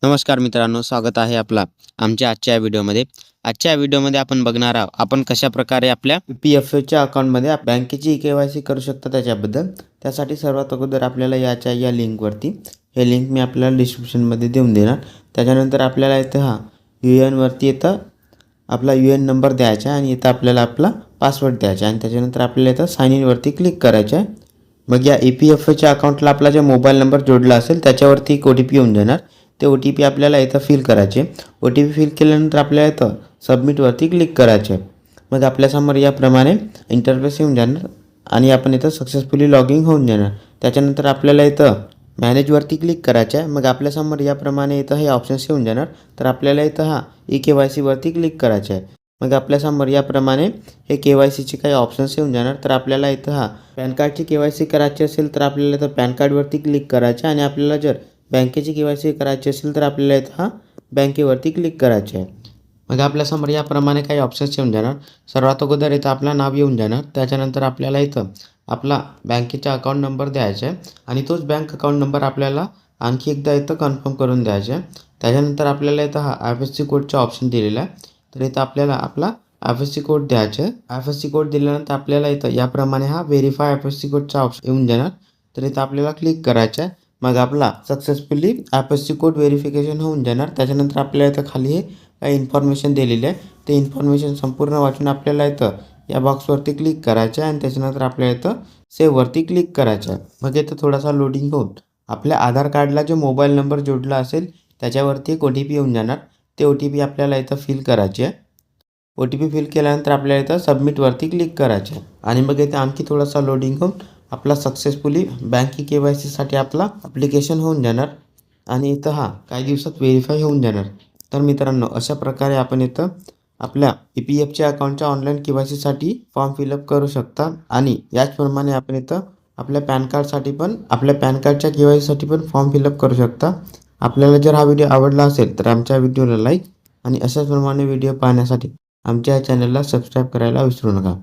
नमस्कार मित्रांनो, स्वागत आहे आपला आमच्या आजच्या व्हिडिओमध्ये. आजच्या व्हिडिओमध्ये आपण बघणार आहोत आपण कशाप्रकारे आपल्या पी-एफ-ओच्या अकाउंटमध्ये बँकेची के-वाय-सी करू शकता त्याच्याबद्दल. त्यासाठी सर्वात अगोदर आपल्याला या लिंकवरती, हे लिंक मी आपल्याला डिस्क्रिप्शनमध्ये देऊन देणार. त्याच्यानंतर आपल्याला इथं यू-एनवरती येतं आपला यू-एन नंबर द्यायचा आणि इथं आपल्याला आपला पासवर्ड द्यायचा आणि त्याच्यानंतर आपल्याला इथं साइन इनवरती क्लिक करायचं आहे. मग या ई-पी-एफ-ओच्या अकाउंटला आपला जो मोबाईल नंबर जोडला असेल त्याच्यावरती एक ओ-टी-पी येऊन जाणार. ते ओ-टी-पी आपल्याला इथं फिल करायचे. ओ-टी-पी फिल केल्यानंतर आपल्याला इथं सबमिटवरती क्लिक करायचे. मग आपल्यासमोर याप्रमाणे इंटरफेस येऊन जाणार आणि आपण इथं सक्सेसफुली लॉगिन होऊन जाणार. त्याच्यानंतर आपल्याला इथं मॅनेजवरती क्लिक करायचं आहे. मग आपल्यासमोर याप्रमाणे इथं हे ऑप्शन्स येऊन जाणार. तर आपल्याला इथं ई-के-वाय-सीवरती क्लिक करायचं आहे. मग आपल्यासमोर याप्रमाणे हे के-वाय-सीचे काही ऑप्शन्स येऊन जाणार. तर आपल्याला इथं पॅन कार्डची के-वाय-सी करायची असेल तर आपल्याला इथं पॅन कार्डवरती क्लिक करायचं आणि आपल्याला जर बँकेची के-वाय-सी करायची असेल तर आपल्याला इथं बँकेवरती क्लिक करायचे आहे. मग आपल्यासमोर याप्रमाणे काही ऑप्शन्स येऊन जाणार. सर्वात अगोदर इथं आपलं नाव येऊन जाणार. त्याच्यानंतर आपल्याला इथं आपला बँकेचा अकाउंट नंबर द्यायचा आहे आणि तोच बँक अकाउंट नंबर आपल्याला आणखी एकदा इथं कन्फर्म करून द्यायचा आहे. त्याच्यानंतर आपल्याला इथं IFSC कोडचा ऑप्शन दिलेला आहे. तर इथं आपल्याला आपला IFSC कोड द्यायचा आहे. IFSC कोड दिल्यानंतर आपल्याला इथं याप्रमाणे व्हेरीफाय IFSC कोडचा ऑप्शन येऊन जाणार. तर इथं आपल्याला क्लिक करायचं आहे. मग आपला सक्सेसफुली IFSC कोड व्हेरिफिकेशन होऊन जाणार. त्याच्यानंतर आपल्याला इथं खाली हे काही इन्फॉर्मेशन दिलेली आहे. ते इन्फॉर्मेशन संपूर्ण वाचून आपल्याला इथं या बॉक्सवरती क्लिक करायचं आहे आणि त्याच्यानंतर आपल्याला इथं सेव्हवरती क्लिक करायचं आहे. मग इथं थोडासा लोडिंग होऊन आपल्या आधार कार्डला जो मोबाईल नंबर जोडला असेल त्याच्यावरती एक ओ-टी-पी येऊन जाणार. ते ओ-टी-पी आपल्याला इथं फिल करायचे आहे. ओ-टी-पी फिल केल्यानंतर आपल्याला इथं सबमिटवरती क्लिक करायचं आहे आणि मग इथं आणखी थोडासा लोडिंग होऊन आपला सक्सेसफुली बँक के-वाय-सीसाठी आपला ॲप्लिकेशन होऊन जाणार आणि इथं काही दिवसात व्हेरीफाय होऊन जाणार. तर मित्रांनो, अशा प्रकारे आपण इथं आपल्या ई-पी-एफच्या अकाउंटच्या ऑनलाईन के-वाय-सीसाठी फॉर्म फिलअप करू शकता आणि याचप्रमाणे आपण इथं आपल्या पॅन कार्डसाठी पण आपल्या पॅन कार्डच्या के-वाय-सीसाठी पण फॉर्म फिलअप करू शकता. आपल्याला जर हा व्हिडिओ आवडला असेल तर आमच्या व्हिडिओला लाईक आणि अशाच प्रमाणे व्हिडिओ पाहण्यासाठी आमच्या चॅनलला सबस्क्राईब करायला विसरू नका.